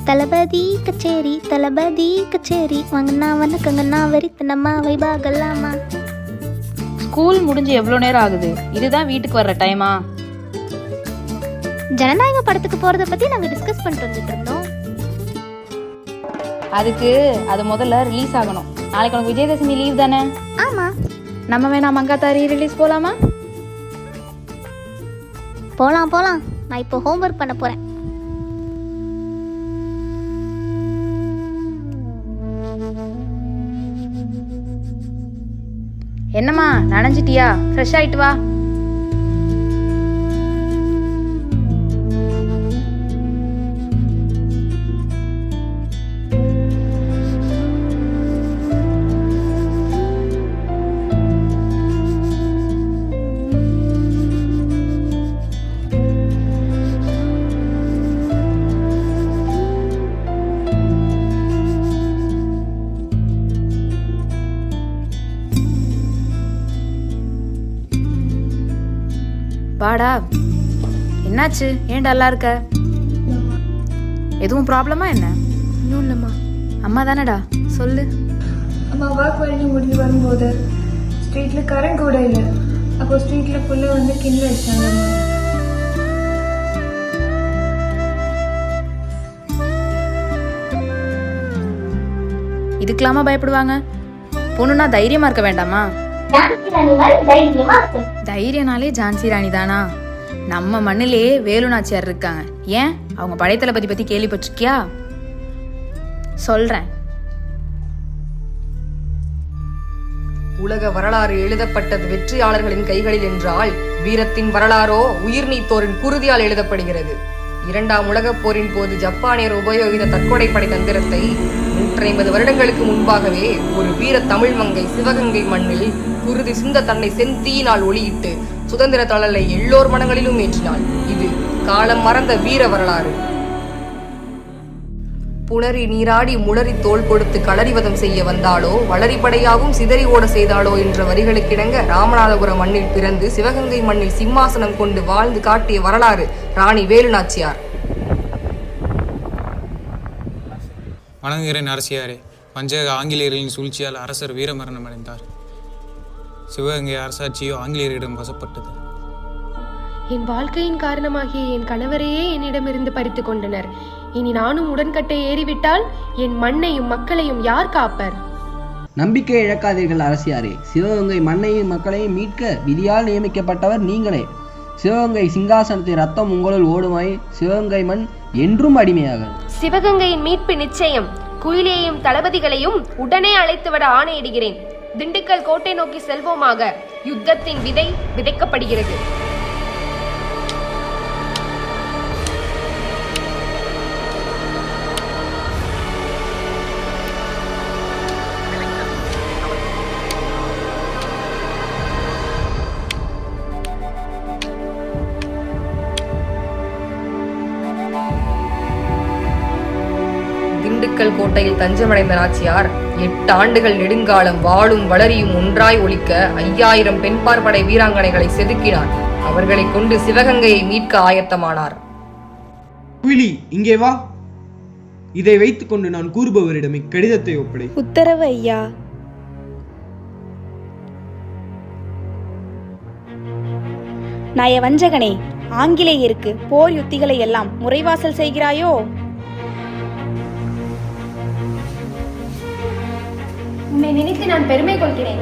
தளபதி கச்சேரி வாங்கண்ணா வணக்கங்கண்ணா வெறித்தனமா வைபாகலாமா. ஸ்கூல் முடிஞ்சு எவ்வளோ நேரம் ஆகுது? இதுதான் வீட்டுக்கு வர்ற டைமா? ஜனநாயக படத்துக்கு போறத பத்தி நாங்க டிஸ்கஸ் பண்ணிட்டு வந்துட்டு இருந்தோம். அதுக்கு அது முதல்ல ரிலீஸ் ஆகணும். நாளைக்கு உனக்கு விஜயதசமி லீவ் தானே? ஆமா. நம்ம வேணா மங்காத்தாரி ரிலீஸ் போலாமா? போலாம். நான் இப்போ ஹோம்ஒர்க் பண்ண போறேன். என்னம்மா நனைஞ்சிட்டியா? ஃப்ரெஷ் ஆயிட்டு வா. வாடா. என்னாச்சு? ஏன் டல்லா இருக்க? எதுவும் ப்ராப்ளமா என்ன? இன்னும் இல்லைம்மா. அம்மா தானடா, சொல்லு. அம்மா ஒர்க் பண்ணி முடிஞ்சு வரும்போது ஸ்ட்ரீட்டில் கரண்ட் கூட இல்லை. அப்போ ஸ்ட்ரீட்டில் ஃபுல்லாக வந்து கிண்டல் அடிச்சாங்க. இதுக்கெல்லாமா பயப்படுவாங்க? பொண்ணுன்னா தைரியமா இருக்க வேண்டாமா? தைரியனாலே ஜான்சி ராணி தானா? நம்ம மண்ணிலேயே வேலு நாச்சியார் இருக்காங்க. ஏன் அவங்க படைத்தளபதி பத்தி கேள்விப்பட்டிருக்கியா? சொல்றேன். உலக வரலாறு எழுதப்பட்டது வெற்றியாளர்களின் கைகளில் என்றால், வீரத்தின் வரலாறோ உயிர் நீத்தோரின் குருதியால் எழுதப்படுகிறது. இரண்டாம் உலகப் போரின் போது ஜப்பானியர் உபயோகித்த தற்கொலை படை தந்திரத்தை 150 வருடங்களுக்கு முன்பாகவே ஒரு வீர தமிழ் மங்கை சிவகங்கை மண்ணில் குருதி சிந்த தன்னை செந்தீயினால் ஒளியிட்டு சுதந்திர தழலை எல்லோர் மனங்களிலும் ஏற்றினாள். இது காலம் மறந்த வீர வரலாறு. புணரி நீராடி முளரி தோல் கொடுத்து களறிவதம் செய்ய வந்தாளோ, வளரிப்படையாகவும் சிதறி ஓட செய்தாளோ என்ற வரிகளுக்கிணங்க ராமநாதபுரம் மண்ணில் பிறந்து சிவகங்கை மண்ணில் சிம்மாசனம் கொண்டு வாழ்ந்து காட்டிய வரலாறு ராணி வேலு நாச்சியார். வணங்குகிறேன் அரசியாரே. பஞ்சக ஆங்கிலேயர்களின் சூழ்ச்சியால் அரசர் வீரமரணம் அடைந்தார். சிவகங்கை அரசாட்சியோ ஆங்கிலேயரிடம் வசப்பட்டது. என் வாழ்க்கையின் காரணமாகிய என் கணவரையே என்னிடமிருந்து பறித்து கொண்டனர். இனி நானும் உடன்கட்டை ஏறிவிட்டால் என் மண்ணையும் மக்களையும் யார் காப்பர்? நம்பிக்கை இழக்காதீர்கள் அரசியாரே. சிவகங்கை மண்ணையும் மக்களையும் மீட்க விதியால் நியமிக்கப்பட்டவர் நீங்களே. சிவகங்கை சிங்காசனத்தின் ரத்தம் உங்களுள் ஓடுமாய் சிவகங்கை மண் என்றும் அடிமையாக. சிவகங்கையின் மீட்பு நிச்சயம். குயிலியையும் தளபதிகளையும் உடனே அழைத்துவிட ஆணையிடுகிறேன். திண்டுக்கல் கோட்டை நோக்கி செல்வோமாக. யுத்தத்தின் விதை விதைக்கப்படுகிறது. திண்டுக்கல் கோட்டையில் தஞ்சமடைந்த நாச்சியார் 8 ஆண்டுகள் நெடுங்காலம் வாளும் வளரியும் ஒன்றாய் ஒலிக்க 5000 பெண்பார் படை வீராங்கனைகளை செதுக்கினார். அவர்களை கொண்டு சிவகங்கையை மீட்க ஆயத்தமானார். குயிலி, இங்கே வா. இதை வைத்துக் கொண்டு நான் கூறுபவரிடம் இக்கடிதத்தை ஒப்படை. உத்தரவு ஐயா. நயவஞ்சகனே, ஆங்கிலேயருக்கு போர் யுத்திகளை எல்லாம் முறைவாசல் செய்கிறாயோ? உன்னை நினைத்து நான் பெருமை கொள்கிறேன்.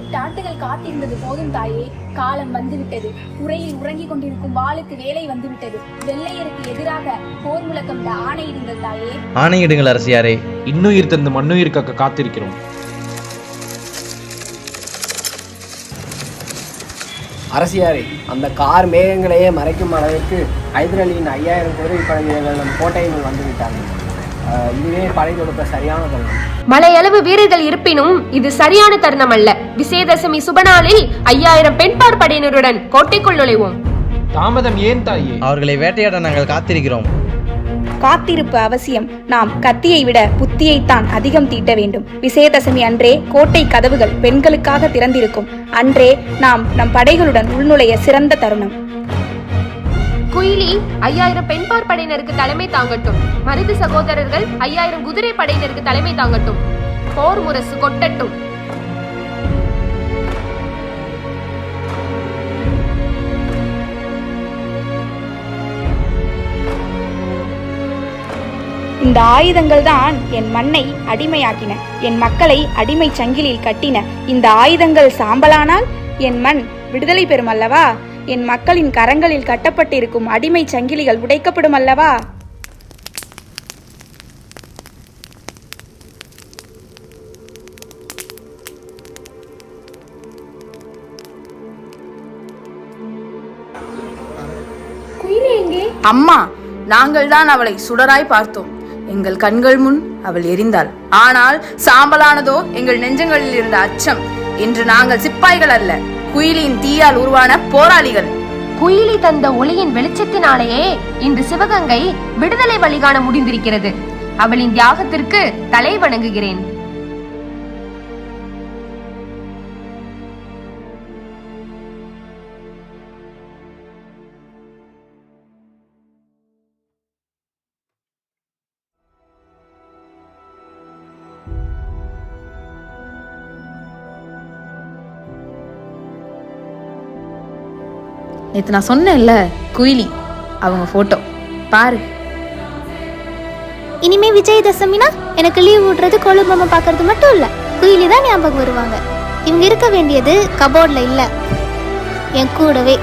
8 ஆண்டுகள் காத்திருந்தது போதும் தாயே. காலம் வந்துவிட்டது. உரையில் உறங்கிக் கொண்டிருக்கும் வாளுக்கு வேலை வந்துவிட்டது. வெள்ளையருக்கு எதிராக போர் முழக்கம் ஆணையிடுங்கள் தாயே. ஆணையிடுங்கள் அரசியாரே. இன்னுயிர் தந்து மண்ணுயிர் காக்க காத்திருக்கிறோம். அரசியாரே, அந்த கார் மேகங்களையே மறைக்கும் அளவிற்கு ஹைதர் அலியின் 5000 குதிரை படைவீரர்கள் நம் கோட்டையினுள் வந்துவிட்டாங்க. இதுவே படை தொடுக்க சரியான தருணம். மலையளவு வீரர்கள் இருப்பினும் இது சரியான தருணம் அல்ல. விஜயதசமி சுபநாளில் 5000 பெண்பார் படையினருடன் கோட்டைக்குள் நுழைவோம். தாமதம் ஏன் தாயே? அவர்களை வேட்டையாட நாங்கள் காத்திருக்கிறோம். காத்திருப்பு அவசியம். நாம் கத்தியை விட புத்தியைத்தான் அதிகம் தீட்ட வேண்டும். விஜயதசமி அன்றே கோட்டை கதவுகள் பெண்களுக்காக திறந்திருக்கும். அன்றே நாம் நம் படைகளுடன் உள்நுழைய சிறந்த தருணம். குயிலி 5000 பெண்பார் படையினருக்கு தலைமை தாங்கட்டும். மருது சகோதரர்கள் 5000 குதிரை படையினருக்கு தலைமை தாங்கட்டும். போர் முரசு கொட்டட்டும். இந்த ஆயுதங்கள் தான் என் மண்ணை அடிமையாக்கின, என் மக்களை அடிமை சங்கிலில் கட்டின. இந்த ஆயுதங்கள் சாம்பலானால் என் மண் விடுதலை பெறும் அல்லவா? என் மக்களின் கரங்களில் கட்டப்பட்டிருக்கும் அடிமை சங்கிலிகள் உடைக்கப்படும் அல்லவா? அம்மா, நாங்கள் தான் அவளை சுடராய் பார்த்தோம். எங்கள் கண்கள் முன் அவள் எரிந்தாள். ஆனால் சாம்பலானதோ எங்கள் நெஞ்சங்களில் இருந்த அச்சம். இன்று நாங்கள் சிப்பாய்கள் அல்ல, குயிலியின் தீயால் உருவான போராளிகள். குயிலி தந்த ஒளியின் வெளிச்சத்தினாலேயே இன்று சிவகங்கை விடுதலை வழிகாண முடிந்திருக்கிறது. அவளின் தியாகத்திற்கு தலை வணங்குகிறேன். நேற்று நான் சொன்னேன்ல, குயிலி, அவங்க போட்டோ பாரு. இனிமே விஜயதசமினா எனக்கு லீவ் விடுறது கொழும்பம்மா பார்க்கறது மட்டும் இல்லை, குயிலி தான் ஞாபகம் வருவாங்க. இவங்க இருக்க வேண்டியது கபோர்டில் இல்லை, என் கூடவே.